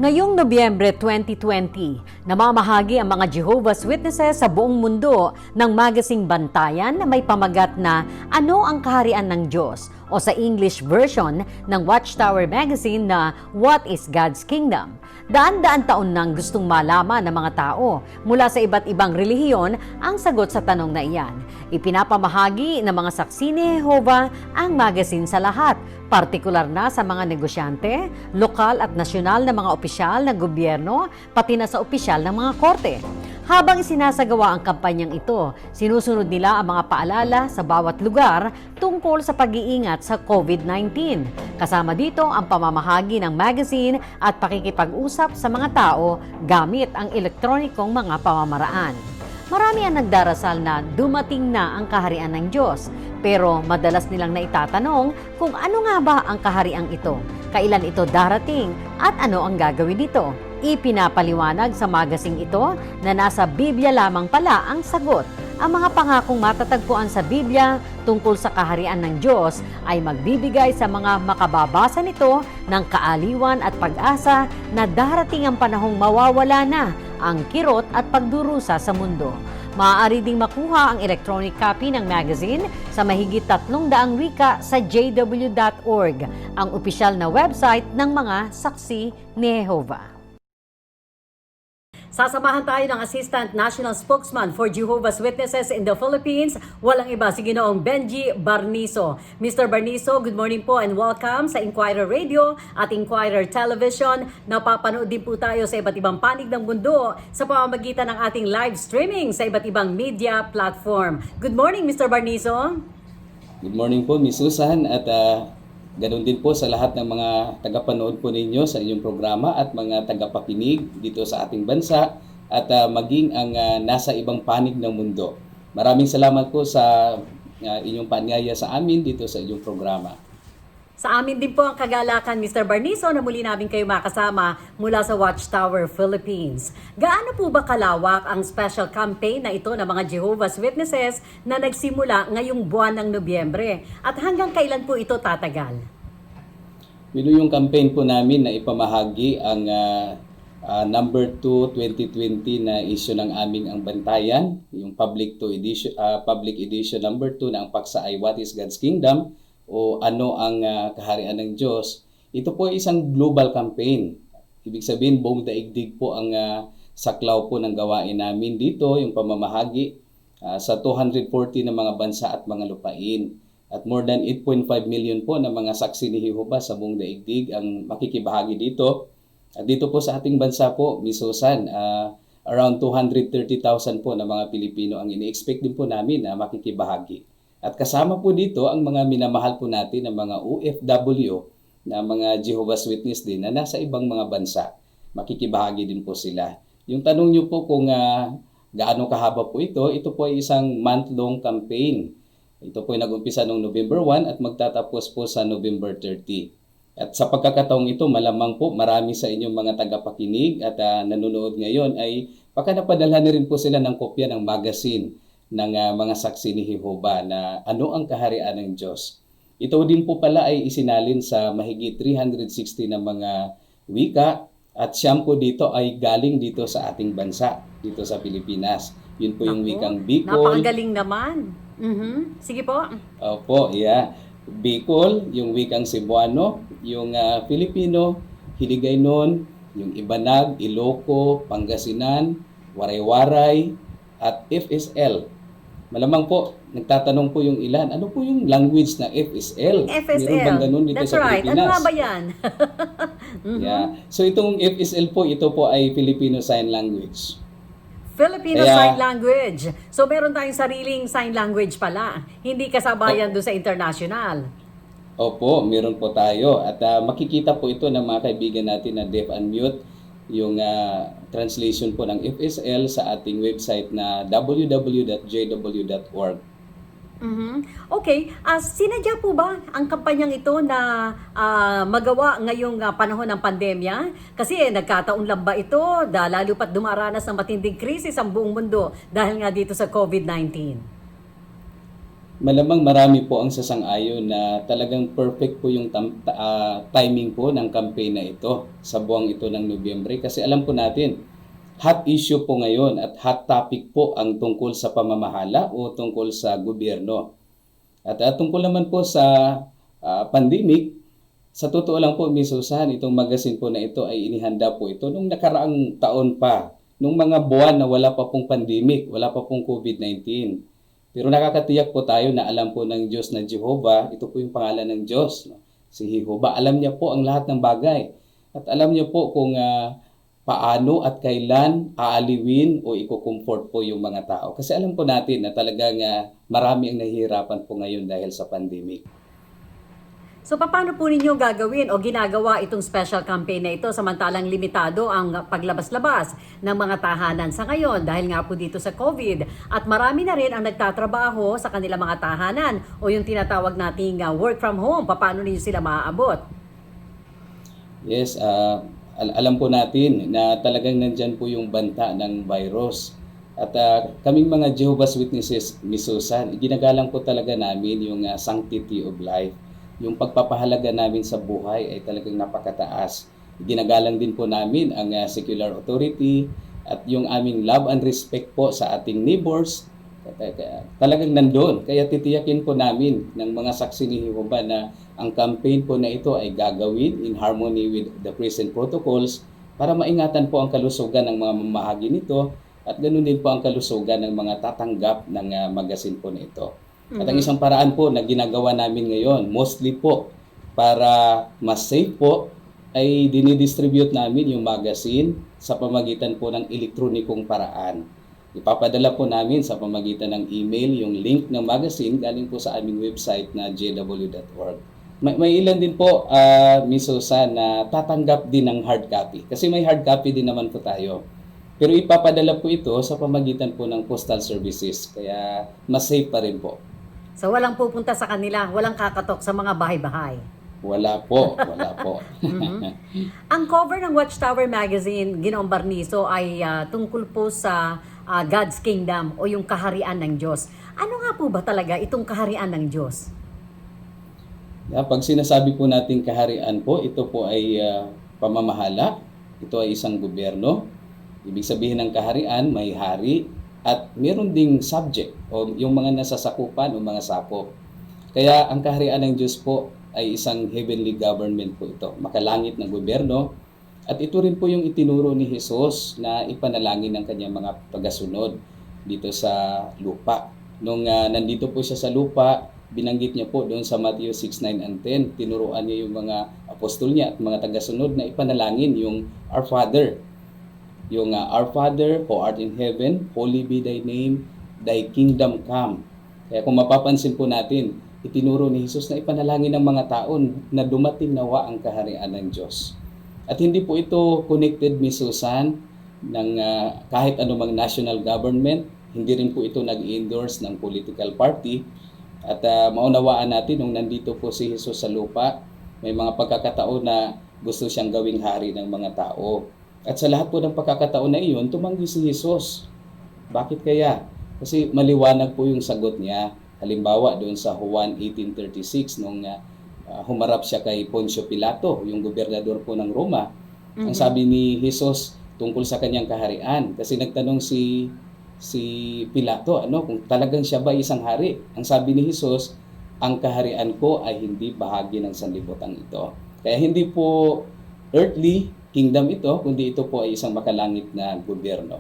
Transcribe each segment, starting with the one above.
Ngayong Nobyembre 2020, namamahagi ang mga Jehovah's Witnesses sa buong mundo ng magasing Bantayan na may pamagat na Ano ang Kaharian ng Diyos o sa English version ng Watchtower Magazine na What is God's Kingdom? Daan-daan taon nang gustong malaman ng mga tao mula sa iba't ibang relihiyon ang sagot sa tanong na iyan. Ipinapamahagi ng mga saksi ni Jehovah ang magazine sa lahat, partikular na sa mga negosyante, lokal at nasyonal na mga opisyal ng gobyerno, pati na sa opisyal ng mga korte. Habang isinasagawa ang kampanyang ito, sinusunod nila ang mga paalala sa bawat lugar tungkol sa pag-iingat sa COVID-19. Kasama dito ang pamamahagi ng magazine at pakikipag-usap sa mga tao gamit ang elektronikong mga pamamaraan. Marami ang nagdarasal na dumating na ang kaharian ng Diyos, pero madalas nilang naitatanong kung ano nga ba ang kahariang ito, kailan ito darating at ano ang gagawin dito. Ipinapaliwanag sa magazine ito na nasa Biblia lamang pala ang sagot. Ang mga pangakong matatagpuan sa Biblia tungkol sa kaharian ng Diyos ay magbibigay sa mga makababasa nito ng kaaliwan at pag-asa na darating ang panahong mawawala na ang kirot at pagdurusa sa mundo. Maaari ding makuha ang electronic copy ng magazine sa mahigit 300 wika sa jw.org, ang opisyal na website ng mga saksi ni Jehovah. Sasamahan tayo ng Assistant National Spokesman for Jehovah's Witnesses in the Philippines. Walang iba, si Ginoong Benji Barnizo. Mr. Barnizo, good morning po and welcome sa Inquirer Radio at Inquirer Television. Napapanood din po tayo sa iba't ibang panig ng mundo sa pamamagitan ng ating live streaming sa iba't ibang media platform. Good morning, Mr. Barnizo. Good morning po, Ms. Susan, at ganoon din po sa lahat ng mga tagapanood po ninyo sa inyong programa at mga tagapakinig dito sa ating bansa at maging ang nasa ibang panig ng mundo. Maraming salamat po sa inyong paanyaya sa amin dito sa inyong programa. Sa amin din po ang kagalakan, Mr. Barnizo, na muli namin kayo makasama mula sa Watchtower Philippines. Gaano po ba kalawak ang special campaign na ito ng mga Jehovah's Witnesses na nagsimula ngayong buwan ng Nobyembre? At hanggang kailan po ito tatagal? Yung campaign po namin na ipamahagi ang number 2 2020 na issue ng aming ang Bantayan, yung public edition number 2 na ang paksa ay What is God's Kingdom? O ano ang kaharian ng Diyos. Ito po ay isang global campaign. Ibig sabihin, buong daigdig po ang saklaw po ng gawain namin dito, yung pamamahagi sa 240 na mga bansa at mga lupain. At more than 8.5 million po na mga saksi ni Jehovah sa buong daigdig ang makikibahagi dito. At dito po sa ating bansa po, Ms. Susan, around 230,000 po na mga Pilipino ang ini-expect din po namin na makikibahagi. At kasama po dito ang mga minamahal po natin ng mga OFW na mga Jehovah's Witness din na nasa ibang mga bansa. Makikibahagi din po sila. Yung tanong nyo po kung gaano kahaba po ito po ay isang month-long campaign. Ito po ay nag-umpisa noong November 1 at magtatapos po sa November 30. At sa pagkakataong ito, malamang po marami sa inyong mga tagapakinig at nanonood ngayon ay baka napadala na rin po sila ng kopya ng magazine ng mga saksi ni Jehovah na ano ang kaharian ng Diyos. Ito din po pala ay isinalin sa mahigit 360 na mga wika at siyam po dito ay galing dito sa ating bansa, dito sa Pilipinas. Yun po yung wikang Bicol. Napakagaling naman. Sige po. Opo, yeah. Bicol, yung wikang Cebuano, yung Filipino, Hiligaynon, yung Ibanag, Iloco, Pangasinan, Waray-Waray, at FSL. Malamang po, nagtatanong po yung ilan, ano po yung language na FSL? FSL. Meron bang ganun dito That's sa right. Pilipinas? Ano nga ba yan? Yeah. So itong FSL po, ito po ay Filipino Sign Language. Filipino Sign Language. So meron tayong sariling sign language pala. Hindi kasabayan doon sa international. Opo, meron po tayo. At makikita po ito ng mga kaibigan natin na deaf and mute, yung translation po ng FSL sa ating website na www.jw.org. Okay, sinadya po ba ang kampanyang ito na magawa ngayong panahon ng pandemya? Kasi nagkataon lang ba ito, lalo pat dumaranas ng matinding krisis ang buong mundo dahil nga dito sa COVID-19? Malamang marami po ang sasang-ayon na talagang perfect po yung timing po ng campaign na ito sa buwang ito ng Nobyembre. Kasi alam po natin, hot issue po ngayon at hot topic po ang tungkol sa pamamahala o tungkol sa gobyerno. At tungkol naman po sa pandemic, sa totoo lang po, Ms. Susan, itong magazine po na ito ay inihanda po ito nung nakaraang taon pa, nung mga buwan na wala pa pong pandemic, wala pa pong COVID-19. Pero nakakatiyak po tayo na alam po ng Diyos na Jehovah, ito po yung pangalan ng Diyos, no? Si Jehovah. Alam niya po ang lahat ng bagay. At alam niya po kung paano at kailan aaliwin o iko-comfort po yung mga tao. Kasi alam po natin na talagang marami ang nahihirapan po ngayon dahil sa pandemic. So paano po ninyo gagawin o ginagawa itong special campaign na ito samantalang limitado ang paglabas-labas ng mga tahanan sa ngayon dahil nga po dito sa COVID at marami na rin ang nagtatrabaho sa kanilang mga tahanan o yung tinatawag nating work from home, paano ninyo sila maaabot? Yes, alam po natin na talagang nandyan po yung banta ng virus. At kaming mga Jehovah's Witnesses, Ms. Susan, ginagalang po talaga namin yung sanctity of life. Yung pagpapahalaga namin sa buhay ay talagang napakataas. Ginagalang din po namin ang secular authority at yung aming love and respect po sa ating neighbors. Talagang nandoon. Kaya titiyakin po namin ng mga saksi ni Jehovah na ang campaign po na ito ay gagawin in harmony with the present protocols para maingatan po ang kalusugan ng mga mamahagi nito at ganoon din po ang kalusugan ng mga tatanggap ng magazine po na ito. At ang isang paraan po na ginagawa namin ngayon, mostly po para mas safe po, ay dinidistribute namin yung magazine sa pamagitan po ng elektronikong paraan. Ipapadala po namin sa pamagitan ng email yung link ng magazine galing po sa aming website na jw.org. May ilan din po, Ms. Susan, na tatanggap din ng hard copy. Kasi may hard copy din naman po tayo. Pero ipapadala po ito sa pamagitan po ng postal services. Kaya mas safe pa rin po. So walang pupunta sa kanila, walang kakatok sa mga bahay-bahay. Wala po, wala po. Ang cover ng Watchtower Magazine, Ginoong Barnizo, ay tungkol po sa God's Kingdom o yung kaharian ng Diyos. Ano nga po ba talaga itong kaharian ng Diyos? Pag sinasabi po natin kaharian po, ito po ay pamamahala. Ito ay isang gobyerno. Ibig sabihin ng kaharian, may hari at meron ding subject o yung mga nasasakupan o mga sakop. Kaya ang kaharian ng Diyos po ay isang heavenly government po ito, makalangit na gobyerno. At ito rin po yung itinuro ni Jesus na ipanalangin ng kanyang mga tagasunod dito sa lupa. Nung nandito po siya sa lupa, binanggit niya po doon sa Matthew 6:9 and 10, tinuruan niya yung mga apostol niya at mga tagasunod na ipanalangin yung Our Father. Yung Our Father who art in heaven, holy be thy name, thy kingdom come. Kaya kung mapapansin po natin, itinuro ni Jesus na ipanalangin ng mga tao na dumating nawa ang kaharian ng Diyos. At hindi po ito connected, Ms. Susan, ng kahit anumang national government. Hindi rin po ito nag-endorse ng political party. At maunawaan natin, nung nandito po si Jesus sa lupa, may mga pagkakataon na gusto siyang gawing hari ng mga tao. At sa lahat po ng pagkakataon na iyon, tumanggi si Jesus. Bakit kaya? Kasi maliwanag po yung sagot niya. Halimbawa, doon sa Juan 18:36, nung humarap siya kay Poncio Pilato, yung gobernador po ng Roma. Ang sabi ni Jesus tungkol sa kanyang kaharian. Kasi nagtanong si Pilato, kung talagang siya ba isang hari? Ang sabi ni Jesus, ang kaharian ko ay hindi bahagi ng sanlibutan ito. Kaya hindi po earthly kingdom ito, kundi ito po ay isang makalangit na gobyerno.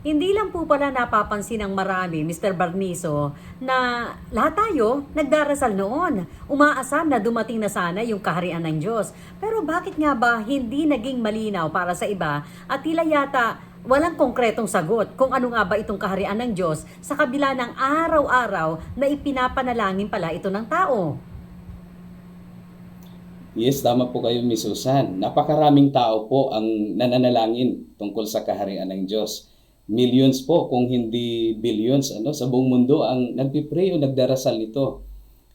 Hindi lang po pala napapansin ng marami, Mr. Barnizo, na lahat tayo nagdarasal noon. Umaasam na dumating na sana yung kaharian ng Diyos. Pero bakit nga ba hindi naging malinaw para sa iba at tila yata walang konkretong sagot kung ano nga ba itong kaharian ng Diyos sa kabila ng araw-araw na ipinapanalangin pala ito ng tao? Yes, tama po kayo, Ms. Susan. Napakaraming tao po ang nananalangin tungkol sa kaharian ng Diyos. Millions po, kung hindi billions, sa buong mundo ang nagpipray o nagdarasal nito.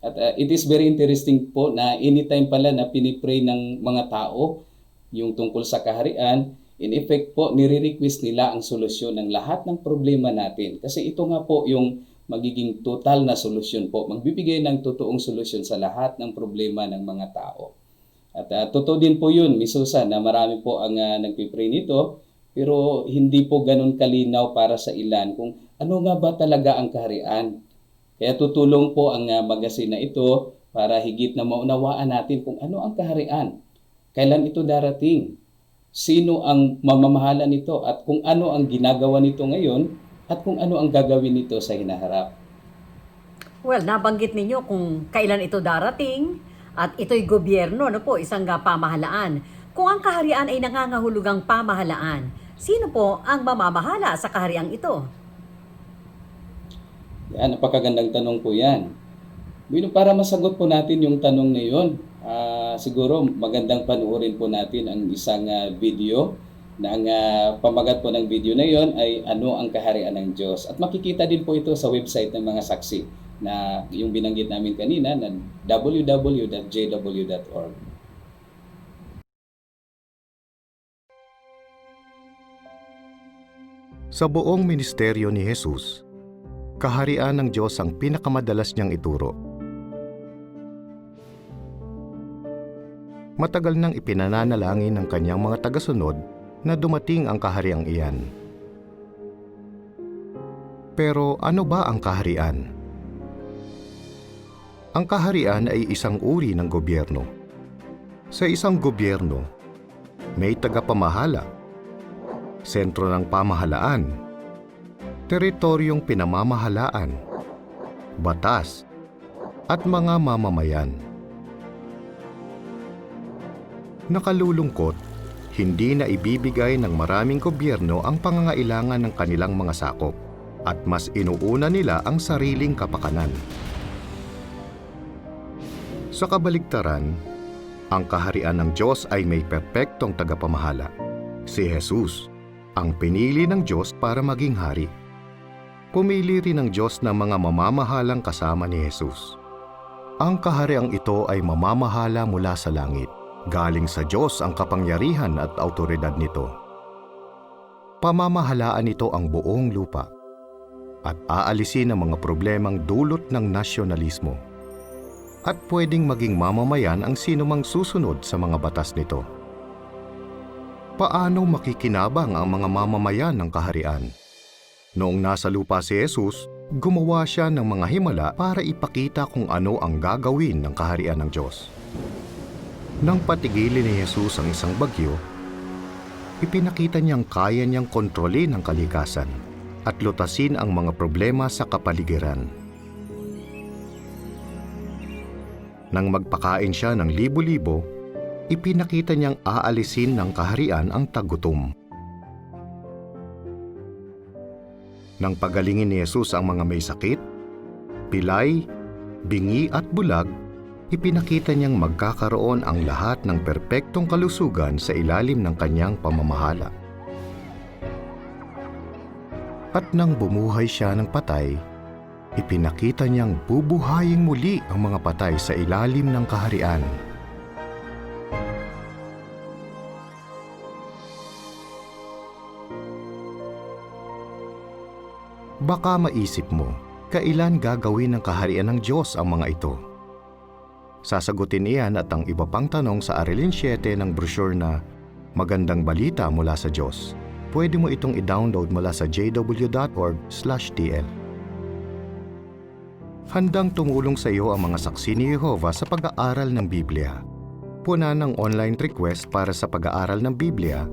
At it is very interesting po na anytime pala na pinipray ng mga tao yung tungkol sa kaharian, in effect po, nire-request nila ang solusyon ng lahat ng problema natin. Kasi ito nga po yung magiging total na solusyon po. Magbibigay ng totoong solusyon sa lahat ng problema ng mga tao. At totoo din po yun, Miss Susan, na marami po ang nagpipray nito, pero hindi po ganun kalinaw para sa ilan kung ano nga ba talaga ang kaharian. Kaya tutulong po ang magazine na ito para higit na maunawaan natin kung ano ang kaharian, kailan ito darating, sino ang mamamahala nito at kung ano ang ginagawa nito ngayon at kung ano ang gagawin nito sa hinaharap. Well, nabanggit ninyo kung kailan ito darating at ito'y gobyerno, ano po, isang pamahalaan. Kung ang kaharian ay nangangahulugang pamahalaan, sino po ang mamamahala sa kahariang ito? Yan, napakagandang tanong po yan. Para masagot po natin yung tanong na yun, siguro magandang panoorin po natin ang isang video na ang pamagat po ng video na yon ay ano ang kaharian ng Diyos. At makikita din po ito sa website ng mga saksi na yung binanggit namin kanina na www.jw.org. Sa buong ministeryo ni Jesus, kaharian ng Diyos ang pinakamadalas niyang ituro. Matagal nang ipinananalangin ng kanyang mga tagasunod na dumating ang kahariang iyan. Pero ano ba ang kaharian? Ang kaharian ay isang uri ng gobyerno. Sa isang gobyerno, may tagapamahala, sentro ng pamahalaan, teritoryong pinamamahalaan, batas, at mga mamamayan. Nakalulungkot, hindi na ibibigay ng maraming gobyerno ang pangangailangan ng kanilang mga sakop at mas inuuna nila ang sariling kapakanan. Sa kabaligtaran, ang kaharian ng Diyos ay may perpektong tagapamahala, si Jesus, ang pinili ng Diyos para maging hari. Pumili rin ng Diyos ng mga mamamahalang kasama ni Jesus. Ang kahariang ito ay mamamahala mula sa langit. Galing sa Diyos ang kapangyarihan at awtoridad nito. Pamamahalaan nito ang buong lupa at aalisin ang mga problemang dulot ng nasyonalismo. At pwedeng maging mamamayan ang sinumang susunod sa mga batas nito. Paano makikinabang ang mga mamamayan ng kaharian? Noong nasa lupa si Jesus, gumawa siya ng mga himala para ipakita kung ano ang gagawin ng kaharian ng Diyos. Nang patigilin ni Jesus ang isang bagyo, ipinakita niyang kaya niyang kontrolin ang kalikasan at lutasin ang mga problema sa kapaligiran. Nang magpakain siya ng libo-libo, ipinakita niyang aalisin ng kaharian ang tagutom. Nang pagalingin ni Jesus ang mga may sakit, pilay, bingi at bulag, ipinakita niyang magkakaroon ang lahat ng perpektong kalusugan sa ilalim ng kanyang pamamahala. At nang bumuhay siya ng patay, ipinakita niyang bubuhayin muli ang mga patay sa ilalim ng kaharian. Baka maisip mo, kailan gagawin ng kaharian ng Diyos ang mga ito? Sasagutin iyan at ang iba pang tanong sa Arilin 7 ng brochure na Magandang Balita mula sa Diyos. Pwede mo itong i-download mula sa jw.org/tl. Handang tumulong sa iyo ang mga saksi ni Jehovah sa pag-aaral ng Biblia. Puna ng online request para sa pag-aaral ng Biblia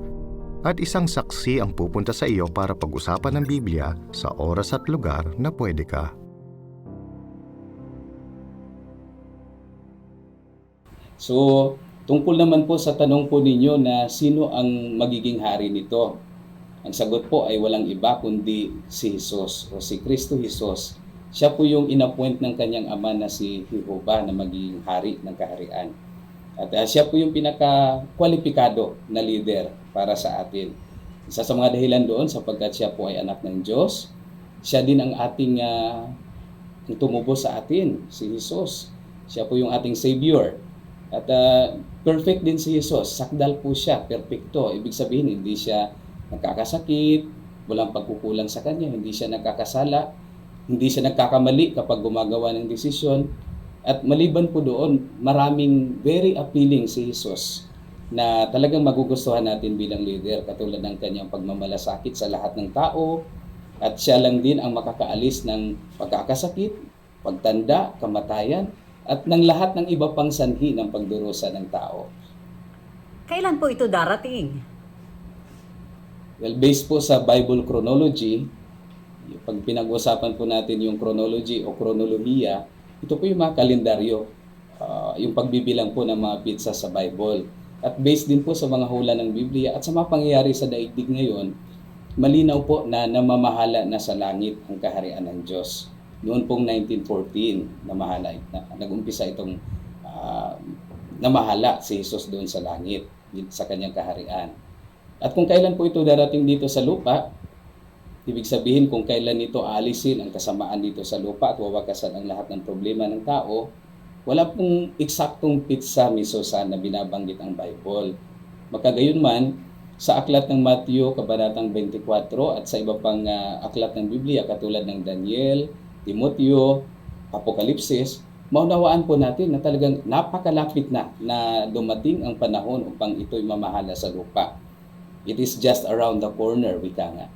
at isang saksi ang pupunta sa iyo para pag-usapan ng Biblia sa oras at lugar na pwede ka. So, tungkol naman po sa tanong po ninyo na sino ang magiging hari nito? Ang sagot po ay walang iba kundi si Jesus o si Kristo Jesus. Siya po yung inappoint ng kanyang ama na si Jehovah na magiging hari ng kaharian. At siya po yung pinaka-kwalipikado na leader para sa atin. Isa sa mga dahilan doon sapagkat siya po ay anak ng Diyos. Siya din ang ating tumubo sa atin, si Jesus. Siya po yung ating Savior. At perfect din si Jesus. Sakdal po siya, perfecto. Ibig sabihin, hindi siya nagkakasakit, walang pagkukulang sa kanya, hindi siya nagkakasala. hindi siya nagkakamali kapag gumagawa ng desisyon. At maliban po doon, maraming very appealing si Jesus na talagang magugustuhan natin bilang leader, katulad ng kanyang pagmamalasakit sa lahat ng tao, at siya lang din ang makakaalis ng pagkakasakit, pagtanda, kamatayan, at ng lahat ng iba pang sanhi ng pagdurusa ng tao. Kailan po ito darating? Well, based po sa Bible chronology, pag pinag-usapan po natin yung chronology o kronolohiya, ito po yung mga kalendaryo, yung pagbibilang po ng mga pizza sa Bible. At based din po sa mga hula ng Biblia at sa mga pangyayari sa daigdig ngayon, malinaw po na namamahala na sa langit ang kaharian ng Diyos. Noon pong 1914, nag-umpisa itong namahala si Jesus doon sa langit, sa kanyang kaharian. At kung kailan po ito darating dito sa lupa, ibig sabihin kung kailan ito aalisin ang kasamaan dito sa lupa at wawakasan ang lahat ng problema ng tao, wala pong eksaktong pitsa misosa na binabanggit ang Bible. Magkagayunman, sa aklat ng Matthew, Kabanatang 24 at sa iba pang aklat ng Biblia katulad ng Daniel, Timoteo, Apokalipsis, maunawaan po natin na talagang napakalapit na dumating ang panahon upang ito'y mamahala sa lupa. It is just around the corner, wika nga.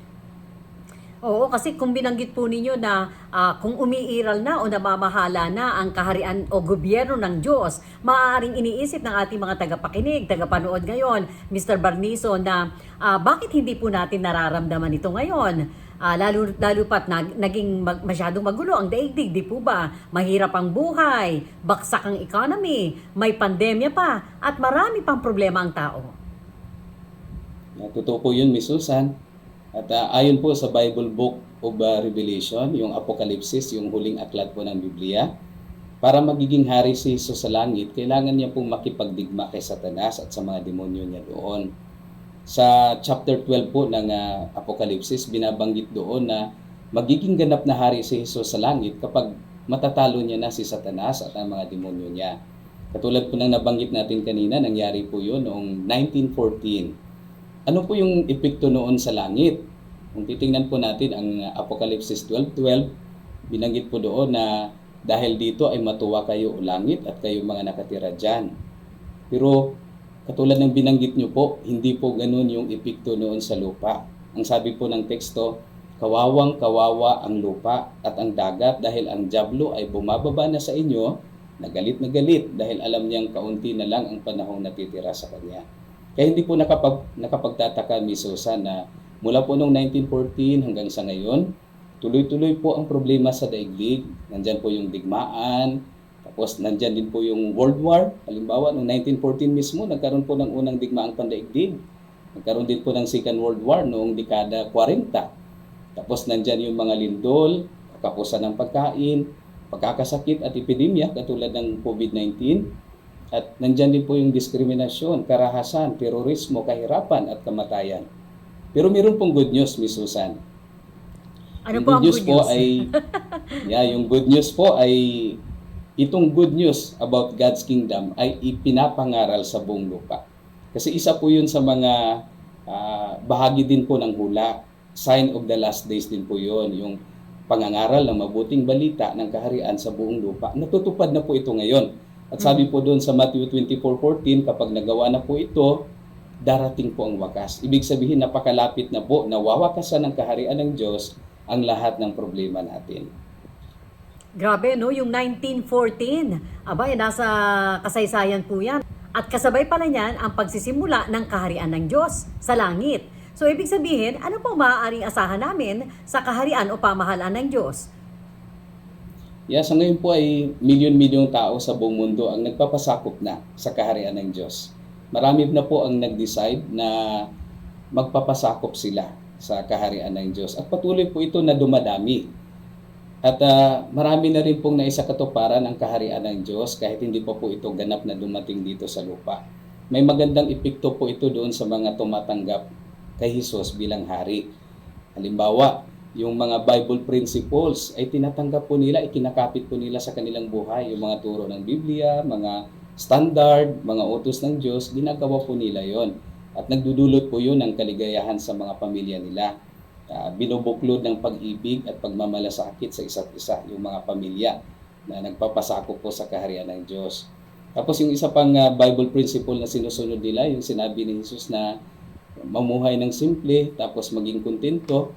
Oo, kasi kung binanggit po ninyo na kung umiiral na o namamahala na ang kaharian o gobyerno ng Diyos, maaaring iniisip ng ating mga tagapakinig, tagapanood ngayon, Mr. Barnizo, na bakit hindi po natin nararamdaman ito ngayon? Lalo pat naging masyadong magulo ang daigdig, di po ba? Mahirap ang buhay, baksak ang economy, may pandemya pa, at marami pang problema ang tao. Totoo po yun, Miss Susan. At ayon po sa Bible Book of Revelation, yung Apokalipsis, yung huling aklat po ng Biblia, para magiging hari si Jesus sa langit, kailangan niya pong makipagdigma kay Satanas at sa mga demonyo niya doon. Sa chapter 12 po ng Apokalipsis, binabanggit doon na magiging ganap na hari si Jesus sa langit kapag matatalo niya na si Satanas at ang mga demonyo niya. Katulad po ng nabanggit natin kanina, nangyari po yun noong 1914. Ano po yung epekto noon sa langit? Kung titingnan po natin ang Apokalipsis 12:12, binanggit po doon na dahil dito ay matuwa kayo o langit at kayo mga nakatira dyan. Pero katulad ng binanggit nyo po, hindi po ganun yung epekto noon sa lupa. Ang sabi po ng teksto, kawawang kawawa ang lupa at ang dagat dahil ang dyablo ay bumababa na sa inyo, na galit dahil alam niyang kaunti na lang ang panahong natitira sa kanya. Kaya hindi po nakapagtataka, Miss Susan, na mula po noong 1914 hanggang sa ngayon, tuloy-tuloy po ang problema sa daigdig. Nandyan po yung digmaan, tapos nandyan din po yung World War. Halimbawa, noong 1914 mismo, nagkaroon po ng unang digmaang pandaigdig. Nagkaroon din po ng Second World War noong dekada 40. Tapos nandyan yung mga lindol, kapusan ng pagkain, pagkakasakit at epidemya katulad ng COVID-19. At nandyan din po yung diskriminasyon, karahasan, terorismo, kahirapan at kamatayan. Pero meron pong good news, Miss Susan. Ano po ang good news? Yung good news po ay itong good news about God's kingdom ay ipinapangaral sa buong lupa. Kasi isa po yun sa mga bahagi din po ng hula. Sign of the last days din po yun. Yung pangangaral ng mabuting balita ng kaharian sa buong lupa. Natutupad na po ito ngayon. At sabi po doon sa Matthew 24:14, kapag nagawa na po ito, darating po ang wakas. Ibig sabihin, napakalapit na po, nawawakasan ng kaharian ng Diyos ang lahat ng problema natin. Grabe, no? Yung 1914, abay, nasa kasaysayan po yan. At kasabay pala niyan ang pagsisimula ng kaharian ng Diyos sa langit. So, ibig sabihin, ano po maaaring asahan namin sa kaharian o pamahalaan ng Diyos? Sa ngayon po ay milyon-milyong tao sa buong mundo ang nagpapasakop na sa kaharian ng Diyos. Marami na po ang nag-decide na magpapasakop sila sa kaharian ng Diyos. At patuloy po ito na dumadami. At marami na rin pong naisakatuparan ang kaharian ng Diyos kahit hindi pa po ito ganap na dumating dito sa lupa. May magandang epekto po ito doon sa mga tumatanggap kay Jesus bilang hari. Halimbawa, yung mga Bible principles ay tinatanggap po nila, ikinakapit po nila sa kanilang buhay. Yung mga turo ng Biblia, mga standard, mga utos ng Diyos, ginagawa po nila yon. At nagdudulot po yun ng kaligayahan sa mga pamilya nila. binubuklod ng pag-ibig at pagmamalasakit sa isa't isa, yung mga pamilya na nagpapasakop po sa kaharian ng Diyos. Tapos yung isa pang Bible principle na sinusunod nila, yung sinabi ni Jesus na mamuhay ng simple, tapos maging kontento.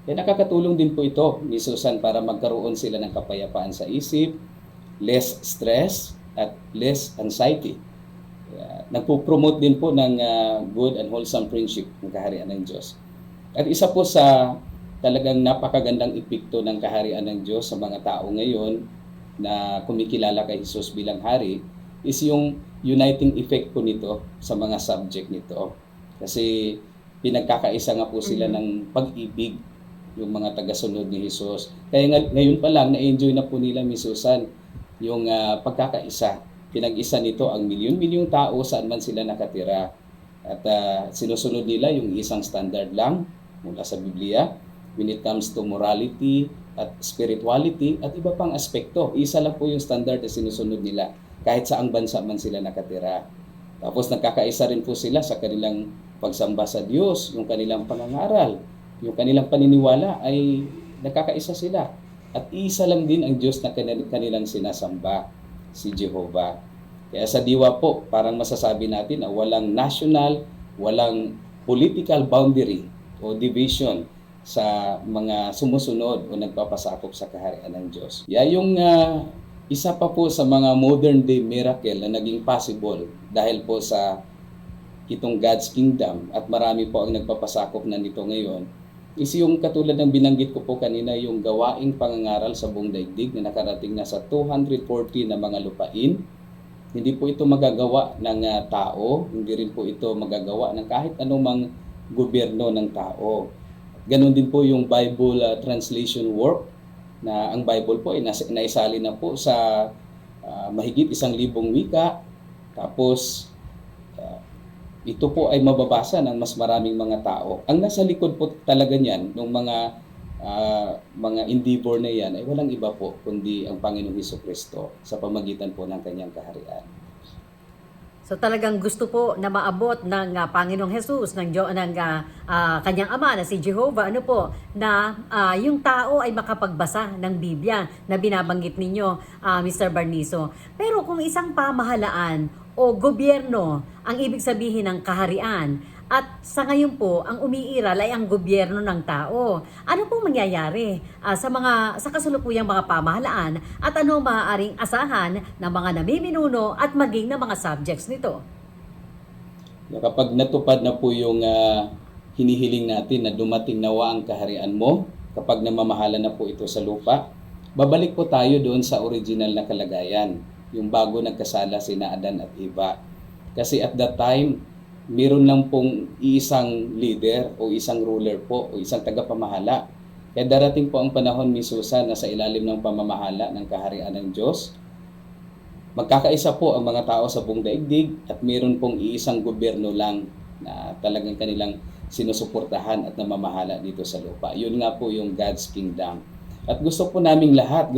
Kaya nakakatulong din po ito ni Susan para magkaroon sila ng kapayapaan sa isip, less stress, at less anxiety. Nagpo-promote din po ng good and wholesome friendship ng kaharian ng Diyos. At isa po sa talagang napakagandang epekto ng kaharian ng Diyos sa mga tao ngayon na kumikilala kay Jesus bilang hari is yung uniting effect po nito sa mga subject nito. Kasi pinagkakaisa nga po sila ng pag-ibig yung mga tagasunod ni Jesus. Kaya ngayon pa lang na-enjoy na po nila ni Susan yung pagkakaisa. Pinag-isa nito ang milyon-milyong tao saan man sila nakatira. At sinusunod nila yung isang standard lang mula sa Biblia when it comes to morality at spirituality at iba pang aspekto. Isa lang po yung standard na sinusunod nila kahit saang bansa man sila nakatira. Tapos nagkakaisa rin po sila sa kanilang pagsamba sa Diyos, yung kanilang pangangaral, yung kanilang paniniwala ay nagkakaisa sila. At isa lang din ang Diyos na kanilang sinasamba, si Jehovah. Kaya sa diwa po, parang masasabi natin na walang national, walang political boundary o division sa mga sumusunod o nagpapasakop sa kaharian ng Diyos. Yung isa pa po sa mga modern day miracle na naging possible dahil po sa itong God's Kingdom at marami po ang nagpapasakop na nito ngayon is yung katulad ng binanggit ko po kanina, yung gawaing pangangaral sa buong daigdig na nakarating na sa 240 na mga lupain. Hindi po ito magagawa ng tao, hindi rin po ito magagawa ng kahit anumang gobyerno ng tao. Ganon din po yung Bible translation work na ang Bible po ay naisali na po sa mahigit 1,000 wika. Tapos ito po ay mababasa ng mas maraming mga tao. Ang nasa likod po talaga niyan, ng mga endeavor na yan, ay walang iba po kundi ang Panginoong Hesukristo sa pamagitan po ng kanyang kaharian. So talagang gusto po na maabot ng Panginoong Jesus, ng kanyang ama na si Jehovah, na yung tao ay makapagbasa ng Biblia na binabanggit ninyo, Mr. Barnizo. Pero kung isang pamahalaan o gobyerno ang ibig sabihin ng kaharian, at sa ngayon po, ang umiiral ay ang gobyerno ng tao. Ano pong mangyayari sa kasulukuyang mga pamahalaan at ano maaaring asahan ng mga namiminuno at maging ng mga subjects nito? Kapag natupad na po yung hinihiling natin na dumating nawa ang kaharian mo, kapag namamahala na po ito sa lupa, babalik po tayo doon sa original na kalagayan, yung bago nagkasala sina Adan at Eva. Kasi at that time, meron lang pong isang leader o isang ruler po o isang tagapamahala. Kaya darating po ang panahon ni Susan na sa ilalim ng pamamahala ng kaharian ng Diyos, magkakaisa po ang mga tao sa buong daigdig at meron pong iisang gobyerno lang na talagang kanilang sinusuportahan at namamahala dito sa lupa. Yun nga po yung God's Kingdom. At gusto po nating lahat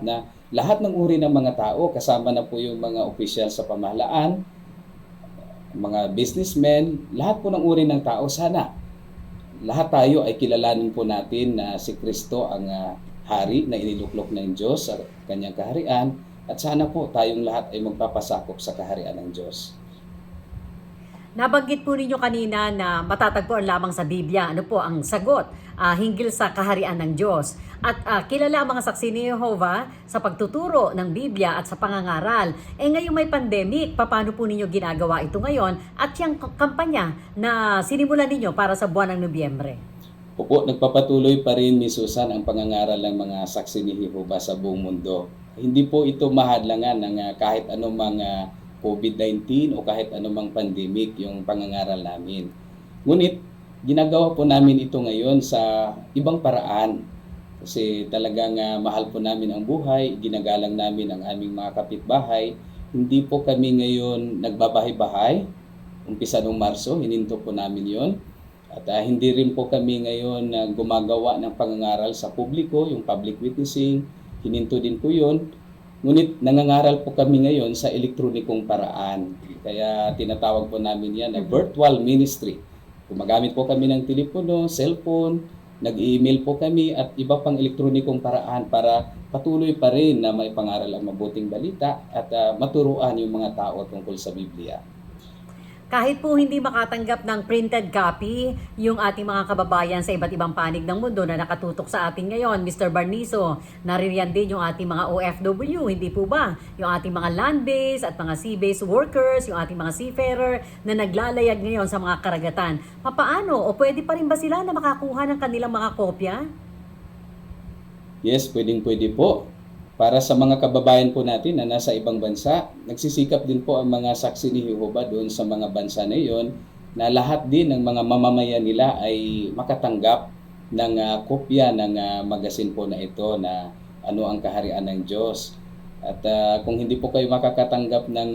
na lahat ng uri ng mga tao, kasama na po yung mga opisyal sa pamahalaan, mga businessmen, lahat po ng uri ng tao, sana lahat tayo ay kilalanin po natin na si Kristo ang hari na iniluklok ng Diyos sa kanyang kaharian at sana po tayong lahat ay magpapasakop sa kaharian ng Diyos. Nabanggit po ninyo kanina na matatagpuan lamang sa Biblia. Ano po ang sagot hinggil sa kaharian ng Diyos? At kilala ang mga saksi ni Jehovah sa pagtuturo ng Biblia at sa pangangaral. Ngayon may pandemic, paano po ninyo ginagawa ito ngayon? At yung kampanya na sinimulan ninyo para sa buwan ng Nobyembre? Opo, nagpapatuloy pa rin ni Susan ang pangangaral ng mga saksi ni Jehovah sa buong mundo. Hindi po ito mahadlangan ng kahit anumang COVID-19 o kahit anumang pandemic yung pangangaral namin. Ngunit, ginagawa po namin ito ngayon sa ibang paraan. Kasi talagang mahal po namin ang buhay, ginagalang namin ang aming mga kapitbahay. Hindi po kami ngayon nagbabahay-bahay. Umpisa noong Marso, hininto po namin yon. At hindi rin po kami ngayon gumagawa ng pangangaral sa publiko, yung public witnessing. Hininto din po yon. Ngunit nangangaral po kami ngayon sa elektronikong paraan. Kaya tinatawag po namin yan na virtual ministry. Gumagamit po kami ng telepono, cellphone, nag-email po kami at iba pang elektronikong paraan para patuloy pa rin na may pangaral ang mabuting balita at maturuan yung mga tao tungkol sa Biblia. Kahit po hindi makatanggap ng printed copy, yung ating mga kababayan sa iba't ibang panig ng mundo na nakatutok sa atin ngayon, Mr. Barnizo, naririyan din yung ating mga OFW, hindi po ba? Yung ating mga land-based at mga sea-based workers, yung ating mga seafarer na naglalayag ngayon sa mga karagatan. Papaano? O pwede pa rin ba sila na makakuha ng kanilang mga kopya? Yes, pwedeng-pwede po. Para sa mga kababayan po natin na nasa ibang bansa, nagsisikap din po ang mga saksi ni Jehovah doon sa mga bansa na iyon na lahat din ng mga mamamayan nila ay makatanggap ng kopya ng magazine po na ito na Ano ang Kaharian ng Diyos. At kung hindi po kayo makakatanggap ng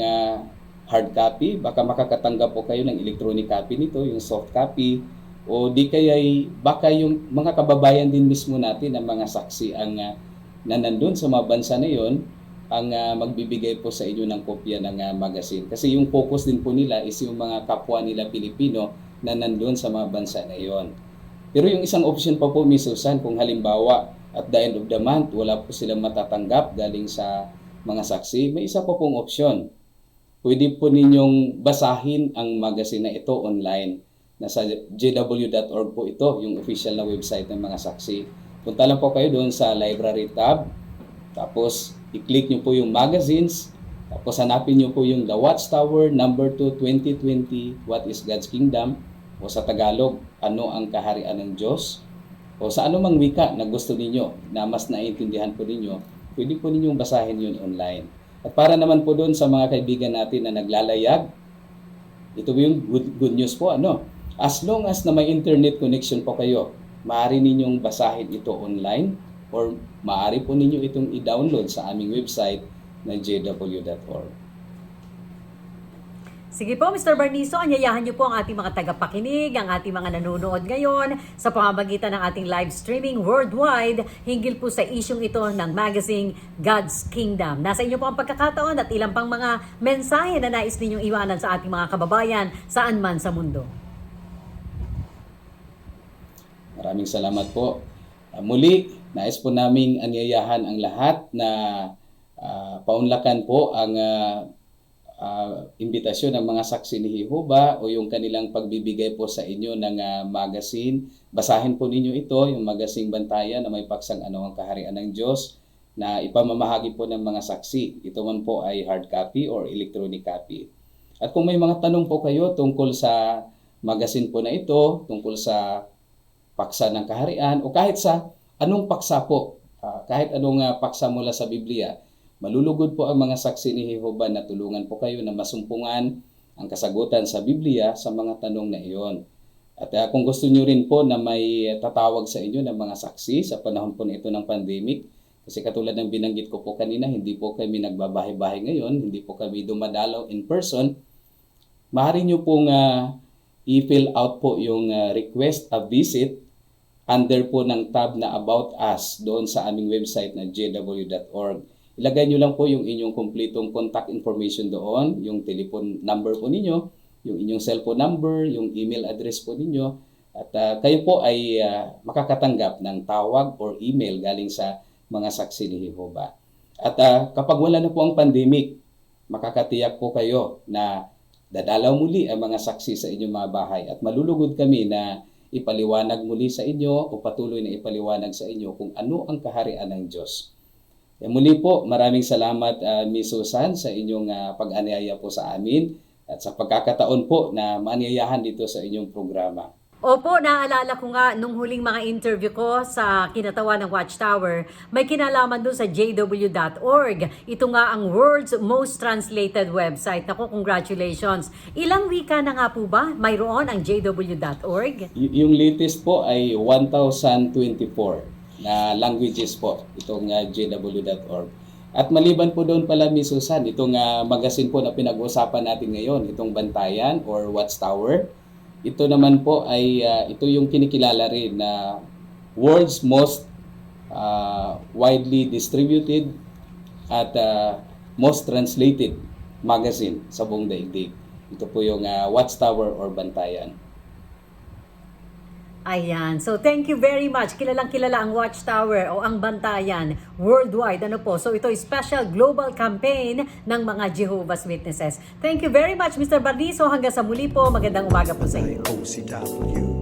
hard copy, baka makakatanggap po kayo ng electronic copy nito, yung soft copy, o di kaya baka yung mga kababayan din mismo natin ang mga saksi ang na nandun sa mga bansa na yon ang magbibigay po sa inyo ng kopya ng magazine. Kasi yung focus din po nila is yung mga kapwa nila Pilipino na nandun sa mga bansa na yon. Pero yung isang option pa po, Miss Susan, kung halimbawa at the end of the month, wala po silang matatanggap galing sa mga saksi, may isa pa pong option. Pwede po ninyong basahin ang magazine na ito online. Nasa jw.org po ito, yung official na website ng mga saksi. Punta lang po kayo doon sa library tab. Tapos, i-click nyo po yung magazines. Tapos, hanapin nyo po yung The Watchtower number 2, 2020, What is God's Kingdom? O sa Tagalog, Ano ang Kaharian ng Diyos? O sa anumang wika na gusto ninyo, na mas naiintindihan po ninyo, pwede po ninyong basahin yun online. At para naman po doon sa mga kaibigan natin na naglalayag, ito yung good news po, as long as na may internet connection po kayo, maaari ninyong basahin ito online or maaari po ninyo itong i-download sa aming website na jw.org. Sige po, Mr. Barnizo, anyayahan niyo po ang ating mga tagapakinig, ang ating mga nanonood ngayon sa pamamagitan ng ating live streaming worldwide hinggil po sa isyong ito ng magazine God's Kingdom. Nasa inyo po ang pagkakataon at ilang pang mga mensahe na nais ninyong iwanan sa ating mga kababayan saan man sa mundo. Maraming salamat po. Muli, nais po naming anyayahan ang lahat na paunlakan po ang imbitasyon ng mga saksi ni Jehovah o yung kanilang pagbibigay po sa inyo ng magazine. Basahin po ninyo ito, yung magazine Bantayan na may paksang Ano ang Kaharian ng Diyos na ipamamahagi po ng mga saksi. Ito man po ay hard copy or electronic copy. At kung may mga tanong po kayo tungkol sa magazine po na ito, tungkol sa paksa ng kaharian o kahit sa anong paksa po, kahit anong paksa mula sa Biblia, malulugod po ang mga saksi ni Jehovah na tulungan po kayo na masumpungan ang kasagutan sa Biblia sa mga tanong na iyon. At kung gusto nyo rin po na may tatawag sa inyo ng mga saksi sa panahon po na ito ng pandemic, kasi katulad ng binanggit ko po kanina, hindi po kami nagbabahay-bahay ngayon, hindi po kami dumadalaw in person, maaari nyo pong i-fill out po yung request a visit under po ng tab na About Us doon sa aming website na jw.org. Ilagay nyo lang po yung inyong kumpletong contact information doon, yung telephone number po ninyo, yung inyong cellphone number, yung email address po ninyo, at kayo po ay makakatanggap ng tawag or email galing sa mga saksi ni Jehovah. At kapag wala na po ang pandemic, makakatiyak po kayo na dadalaw muli ang mga saksi sa inyong mga bahay at malulugod kami na ipaliwanag muli sa inyo o patuloy na ipaliwanag sa inyo kung ano ang kaharian ng Diyos. Muli po, maraming salamat Miss Susan sa inyong pag-anyaya po sa amin at sa pagkakataon po na maanyayahan dito sa inyong programa. Opo, naalala ko nga nung huling mga interview ko sa kinatawa ng Watchtower, may kinalaman doon sa jw.org. Ito nga ang world's most translated website. Naku, congratulations. Ilang wika na nga po ba mayroon ang jw.org? Yung latest po ay 1024 na languages po, itong jw.org. At maliban po doon pala, Miss Susan, itong magazine po na pinag-uusapan natin ngayon, itong Bantayan or Watchtower, ito naman po ay ito yung kinikilala rin na world's most widely distributed at most translated magazine sa buong daigdig. Ito po yung Watchtower or Bantayan. Ayan. So, thank you very much. Kilalang kilala ang Watchtower o ang Bantayan worldwide. Ano po? So, ito ay special global campaign ng mga Jehovah's Witnesses. Thank you very much, Mr. Barnizo. Hanggang sa muli po. Magandang umaga po sa inyo. OCW.